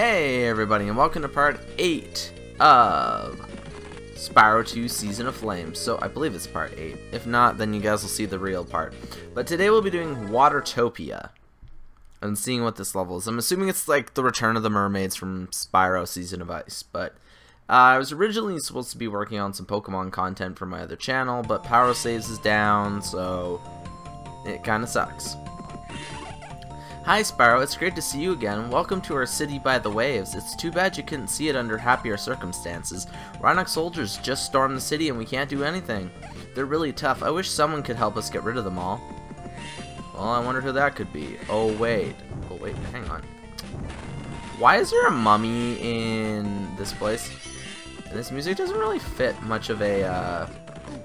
Hey everybody, and welcome to part 8 of Spyro 2 Season of Flames. So I believe it's part 8. If not, then you guys will see the real part. But today we'll be doing Watertopia and seeing what this level is. I'm assuming it's like the return of the mermaids from Spyro Season of Ice. But I was originally supposed to be working on some Pokemon content for my other channel, but power saves is down, so it kind of sucks. Hi Spyro, it's great to see you again. Welcome to our city by the waves. It's too bad you couldn't see it under happier circumstances. Rhinox soldiers just stormed the city and we can't do anything. They're really tough. I wish someone could help us get rid of them all. Well, I wonder who that could be. Oh wait, hang on. Why is there a mummy in this place? And this music doesn't really fit much of a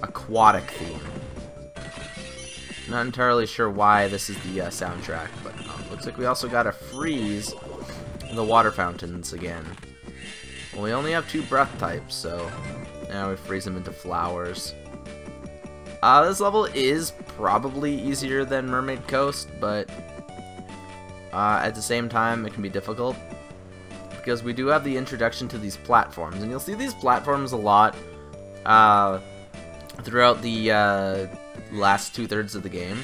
aquatic theme. Not entirely sure why this is the soundtrack, but looks like we also got a freeze in the water fountains again. Well, we only have 2 breath types, so now we freeze them into flowers. This level is probably easier than Mermaid Coast, but at the same time it can be difficult because we do have the introduction to these platforms, and you'll see these platforms a lot throughout the last 2/3 of the game.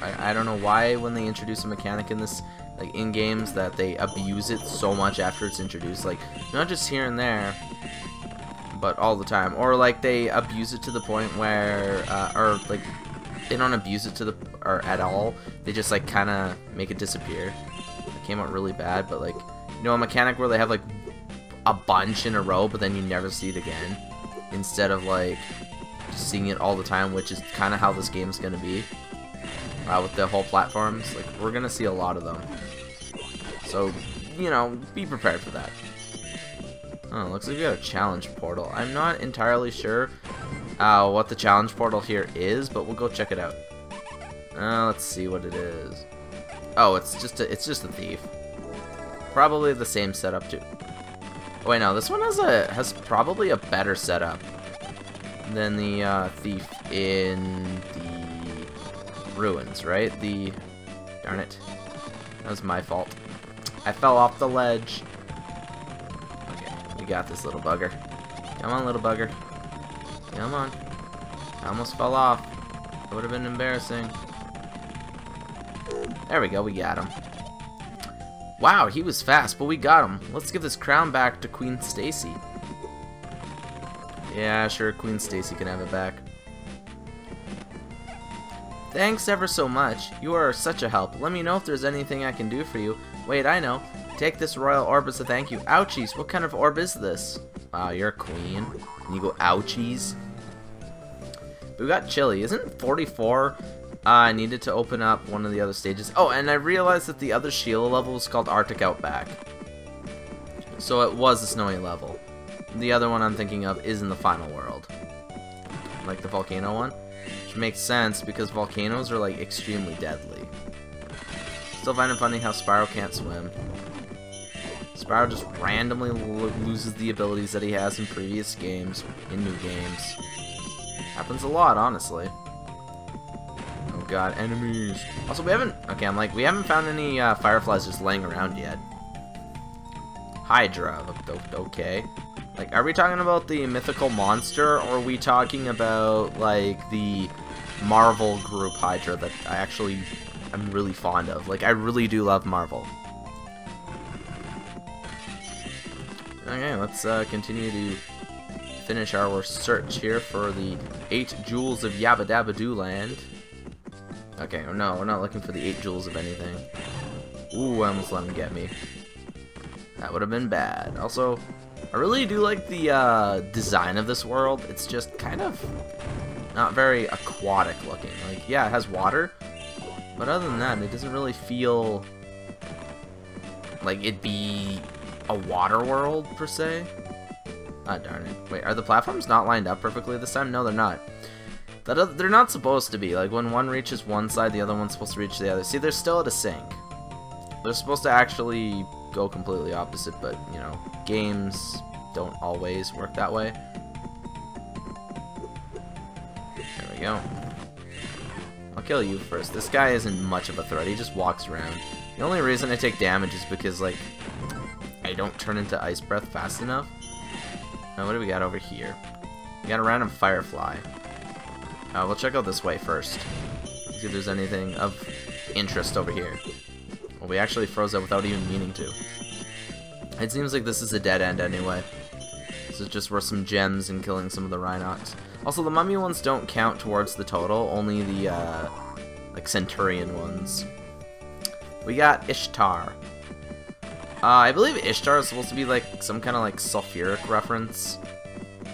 I don't know why when they introduce a mechanic in this, like in games, that they abuse it so much after it's introduced. Like, not just here and there, but all the time. Or like they abuse it to the point where, or like they don't abuse it to the, or at all. They just like kind of make it disappear. It came out really bad, but like, you know, a mechanic where they have like a bunch in a row, but then you never see it again, instead of like just seeing it all the time, which is kind of how this game's gonna be. With the whole platforms, like, we're gonna see a lot of them. So, you know, be prepared for that. Oh, looks like we got a challenge portal. I'm not entirely sure what the challenge portal here is, but we'll go check it out. Let's see what it is. Oh, it's just a thief. Probably the same setup too. Oh, wait, no, this one has probably a better setup than the thief in the ruins, right? Darn it. That was my fault. I fell off the ledge. Okay, we got this, little bugger. Come on, little bugger. Come on. I almost fell off. It would have been embarrassing. There we go, we got him. Wow, he was fast, but we got him. Let's give this crown back to Queen Stacy. Yeah, sure, Queen Stacy can have it back. Thanks ever so much. You are such a help. Let me know if there's anything I can do for you. Wait, I know. Take this royal orb as a thank you. Ouchies, what kind of orb is this? Wow, you're a queen. And you go ouchies. We got chili. Isn't 44 needed to open up one of the other stages? Oh, and I realized that the other Shiela level was called Arctic Outback. So it was a snowy level. The other one I'm thinking of is in the final world. Like the volcano one. Which makes sense because volcanoes are like extremely deadly. Still find it funny how Spyro can't swim. Spyro just randomly loses the abilities that he has in previous games, in new games. Happens a lot, honestly. Oh god, enemies. Also, we haven't found any fireflies just laying around yet. Hydra, okay. Like, are we talking about the mythical monster, or are we talking about, like, the Marvel group Hydra that I'm really fond of? Like, I really do love Marvel. Okay, let's continue to finish our search here for the 8 jewels of Yabba Dabba Doo Land. Okay, no, we're not looking for the 8 jewels of anything. Ooh, I almost let him get me. That would have been bad. Also, I really do like the design of this world. It's just kind of not very aquatic looking. Like, yeah, it has water, but other than that, it doesn't really feel like it'd be a water world, per se. Ah, darn it. Wait, are the platforms not lined up perfectly this time? No, they're not. They're not supposed to be. Like, when one reaches one side, the other one's supposed to reach the other. See, they're still at a sync. They're supposed to actually go completely opposite, but, you know, games don't always work that way. There we go. I'll kill you first. This guy isn't much of a threat. He just walks around. The only reason I take damage is because, like, I don't turn into ice breath fast enough. Now what do we got over here? We got a random firefly. We'll check out this way first. See if there's anything of interest over here. Well, we actually froze it without even meaning to. It seems like this is a dead end anyway. This is just worth some gems and killing some of the Rhinox. Also, the mummy ones don't count towards the total, only the like Centurion ones. We got Ishtar. I believe Ishtar is supposed to be like some kind of like sulfuric reference.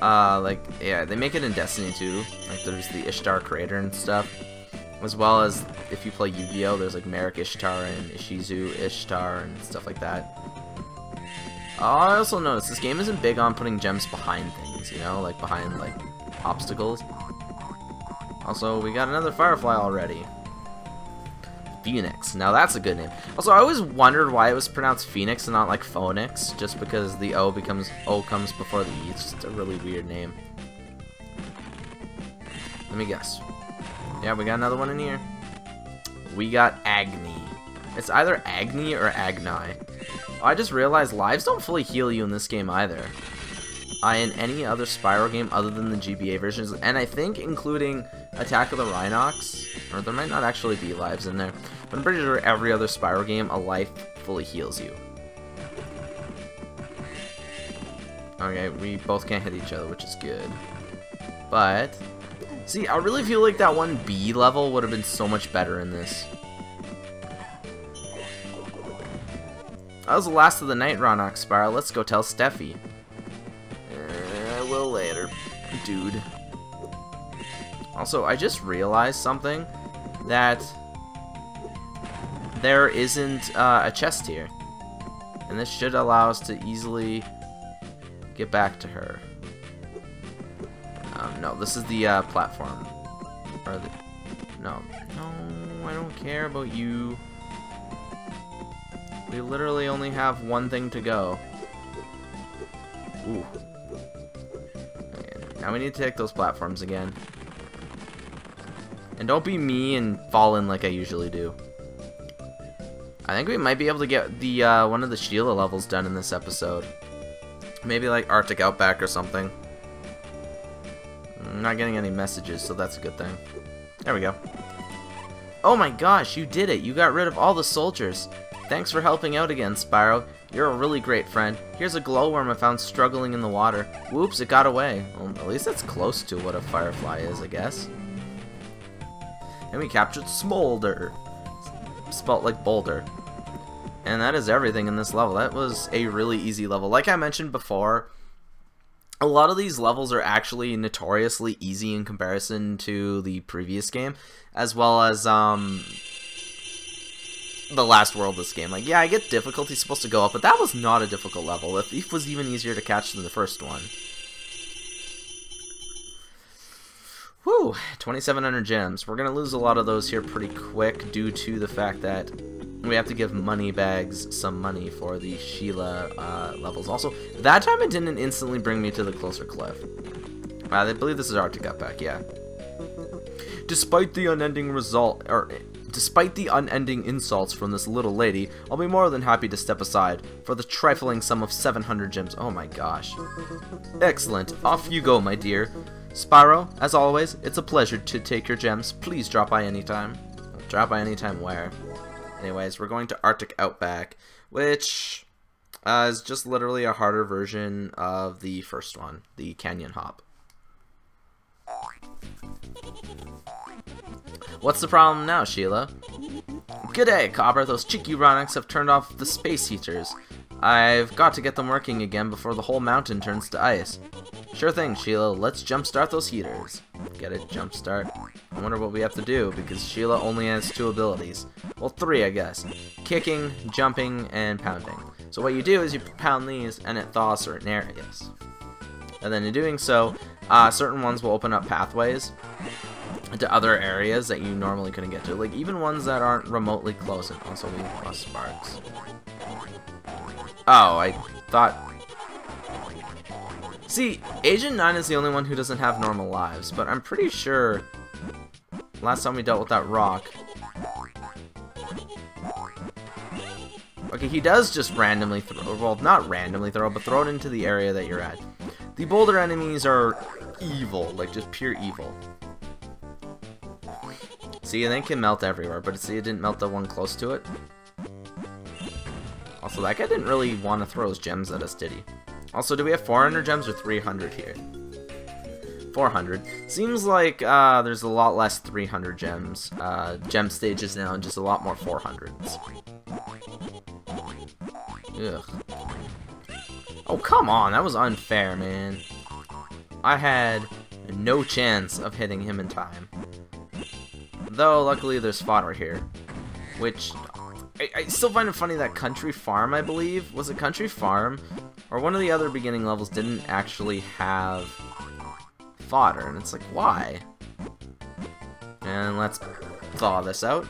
Like, yeah, they make it in Destiny 2. Like, there's the Ishtar crater and stuff. As well as, if you play Yu-Gi-Oh!, there's like Merrick Ishtar and Ishizu Ishtar and stuff like that. I also noticed this game isn't big on putting gems behind things, you know? Like, behind, like, obstacles. Also, we got another firefly already. Phoenix. Now that's a good name. Also, I always wondered why it was pronounced Phoenix and not like Phoenix, just because the O comes before the E. It's just a really weird name. Let me guess. Yeah, we got another one in here. We got Agni. It's either Agni or Agni. Oh, I just realized lives don't fully heal you in this game either. In any other Spyro game other than the GBA versions, and I think including Attack of the Rhinox, or there might not actually be lives in there, but I'm pretty sure every other Spyro game, a life fully heals you. Okay, we both can't hit each other, which is good. But, see, I really feel like that one B level would have been so much better in this. That was the last of the night, Rhinox Spyro. Let's go tell Steffi. I will later, dude. Also, I just realized something, that there isn't a chest here. And this should allow us to easily get back to her. No, this is the platform. Or the, no, I don't care about you. We literally only have one thing to go. Ooh. Okay, now we need to take those platforms again. And don't be me and fall in like I usually do. I think we might be able to get the one of the Shiela levels done in this episode. Maybe like Arctic Outback or something. I'm not getting any messages, so that's a good thing. There we go. Oh my gosh, you did it! You got rid of all the soldiers. Thanks for helping out again, Spyro. You're a really great friend. Here's a glowworm I found struggling in the water. Whoops, it got away. Well, at least that's close to what a firefly is, I guess. And we captured Smolder. Spelt like boulder. And that is everything in this level. That was a really easy level. Like I mentioned before, a lot of these levels are actually notoriously easy in comparison to the previous game, as well as the last world of this game. Like, yeah, I get difficulty supposed to go up, but that was not a difficult level. The thief was even easier to catch than the first one. Whew, 2,700 gems. We're going to lose a lot of those here pretty quick due to the fact that we have to give money bags some money for the Shiela levels. Also, that time it didn't instantly bring me to the closer cliff. I believe this is Arctic Outback, yeah. Despite the unending insults from this little lady, I'll be more than happy to step aside for the trifling sum of 700 gems. Oh my gosh. Excellent. Off you go, my dear. Spyro, as always, it's a pleasure to take your gems. Please drop by anytime. Drop by anytime where? Anyways, we're going to Arctic Outback, which is just literally a harder version of the first one, the Canyon Hop. What's the problem now, Shiela? G'day, Copper. Those cheeky Rhinox have turned off the space heaters. I've got to get them working again before the whole mountain turns to ice. Sure thing, Shiela. Let's jumpstart those heaters. Get it? Jumpstart? I wonder what we have to do, because Shiela only has 2 abilities. Well, 3, I guess. Kicking, jumping, and pounding. So what you do is you pound these, and it thaws certain areas. And then in doing so, certain ones will open up pathways to other areas that you normally couldn't get to. Like, even ones that aren't remotely close. And also, we lost sparks. Oh, I thought... See, Agent 9 is the only one who doesn't have normal lives, but I'm pretty sure last time we dealt with that rock... Okay, he does just randomly throw, well, not randomly throw, but throw it into the area that you're at. The boulder enemies are evil, like just pure evil. See, and they can melt everywhere, but see, it didn't melt the one close to it. Also, that guy didn't really want to throw his gems at us, did he? Also, do we have 400 gems or 300 here? 400. Seems like there's a lot less 300 gems, gem stages now, and just a lot more 400s. Ugh. Oh, come on, that was unfair, man. I had no chance of hitting him in time. Though, luckily, there's fodder here. Which, I still find it funny that Country Farm, I believe, was it Country Farm? Or one of the other beginning levels didn't actually have fodder, and it's like, why? And let's thaw this out.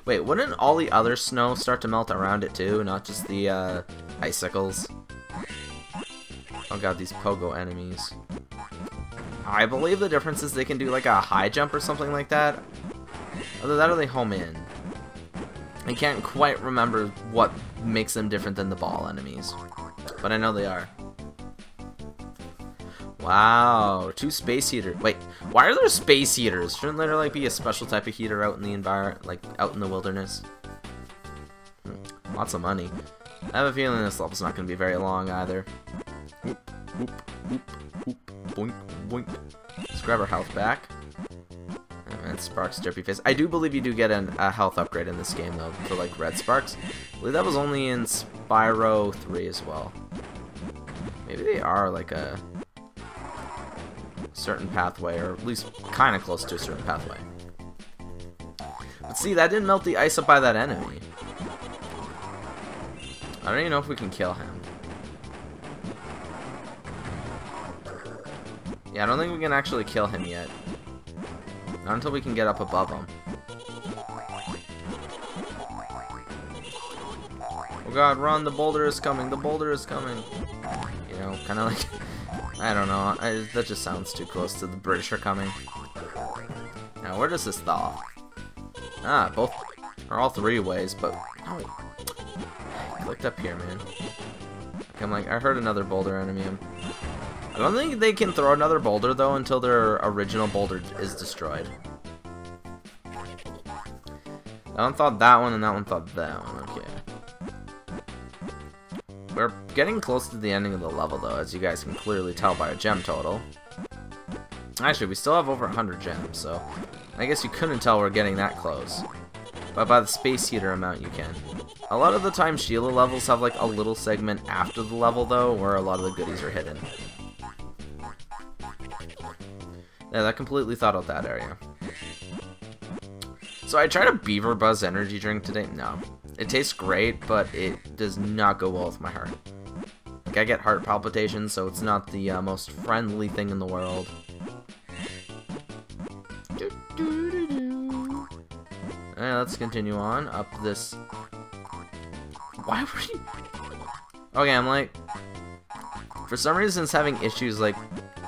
Wait, wouldn't all the other snow start to melt around it too, not just the icicles? Oh god, these pogo enemies. I believe the difference is they can do like a high jump or something like that. Either that or they home in. I can't quite remember what makes them different than the ball enemies, but I know they are. Wow, 2 space heaters. Wait, why are there space heaters? Shouldn't there like be a special type of heater out in the environment, like out in the wilderness? Lots of money. I have a feeling this level's not going to be very long either. Whoop, whoop, whoop, whoop, boink, boink. Let's grab our health back. And Sparks Derpy Face. I do believe you do get a health upgrade in this game though, for like red Sparks. I believe that was only in Spyro 3 as well. Maybe they are like a certain pathway, or at least kind of close to a certain pathway. But see, that didn't melt the ice up by that enemy. I don't even know if we can kill him. Yeah, I don't think we can actually kill him yet. Not until we can get up above him. Oh god, run, the boulder is coming, the boulder is coming. You know, kind of like, I don't know, that just sounds too close to the British are coming. Now, where does this thaw? Ah, both, or all 3 ways, but, oh, I clicked up here, man. I'm like, I heard another boulder enemy. I don't think they can throw another boulder, though, until their original boulder is destroyed. That one thought that one, and that one thought that one. Okay. We're getting close to the ending of the level, though, as you guys can clearly tell by our gem total. Actually, we still have over 100 gems, so I guess you couldn't tell we're getting that close. But by the space heater amount, you can. A lot of the time, Shiela levels have, like, a little segment after the level, though, where a lot of the goodies are hidden. Yeah, that completely thought out that area. So I tried a Beaver Buzz energy drink today. No. It tastes great, but it does not go well with my heart. Like, I get heart palpitations, so it's not the most friendly thing in the world. Alright, let's continue on up this. Why were you? Okay, I'm like, for some reason it's having issues, like,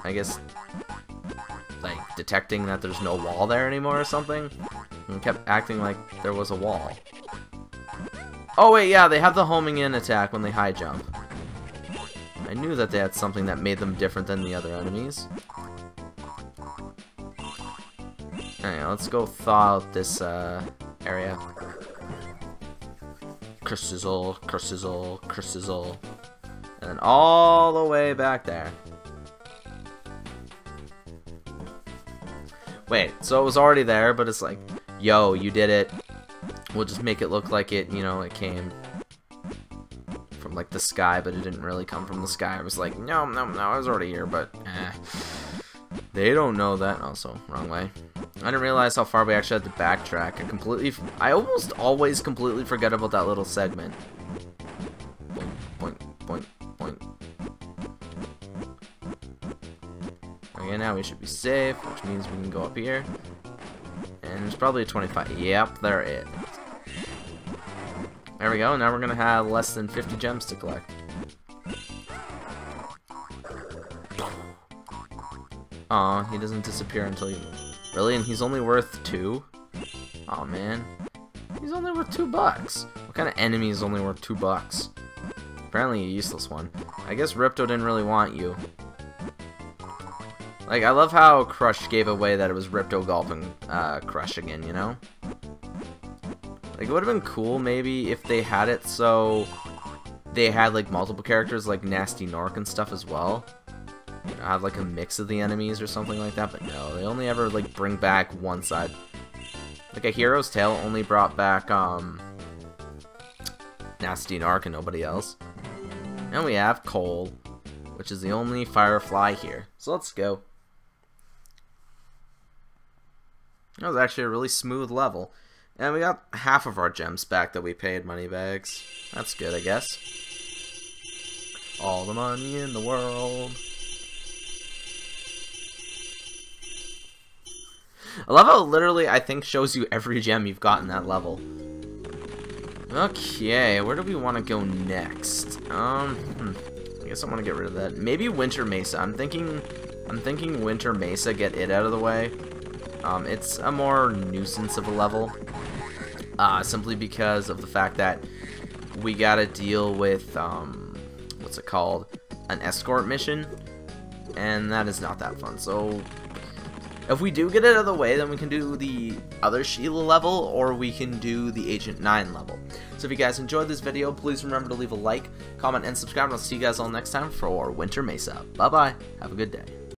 I guess, like detecting that there's no wall there anymore or something. And it kept acting like there was a wall. Oh wait, yeah, they have the homing in attack when they high jump. I knew that they had something that made them different than the other enemies. Alright, let's go thaw out this area. Kersizzle, kersizzle, kersizzle. And then all the way back there. Wait, so it was already there, but it's like, yo, you did it. We'll just make it look like it, you know, it came from like the sky, but it didn't really come from the sky. I was like, no, I was already here, but they don't know that. Also, wrong way. I didn't realize how far we actually had to backtrack. I almost always completely forget about that little segment. Boink, boink, boink, boink. Okay, now we should be safe, which means we can go up here. And there's probably a 25. Yep, there it is. There we go, now we're gonna have less than 50 gems to collect. Aw, he doesn't disappear until you... Really? And he's only worth 2? Aw, man. He's only worth $2. What kind of enemy is only worth $2? Apparently a useless one. I guess Ripto didn't really want you. Like, I love how Crush gave away that it was Ripto Gulp and Crush again, you know? Like, it would have been cool maybe if they had it so they had like multiple characters like Nasty Nork and stuff as well. You know, have like a mix of the enemies or something like that, but no, they only ever like bring back one side. Like a Hero's Tale only brought back Nasty Narc and nobody else. And we have Cole, which is the only Firefly here. So let's go. That was actually a really smooth level. And we got half of our gems back that we paid money bags. That's good, I guess. All the money in the world. I love how it literally, I think, shows you every gem you've got in that level. Okay, where do we want to go next? I guess I want to get rid of that. Maybe Winter Mesa. I'm thinking Winter Mesa, get it out of the way. It's a more nuisance of a level. Simply because of the fact that we gotta deal with, what's it called? An escort mission. And that is not that fun. So, if we do get it out of the way, then we can do the other Shiela level, or we can do the Agent 9 level. So if you guys enjoyed this video, please remember to leave a like, comment, and subscribe, and I'll see you guys all next time for Winter Mesa. Bye-bye. Have a good day.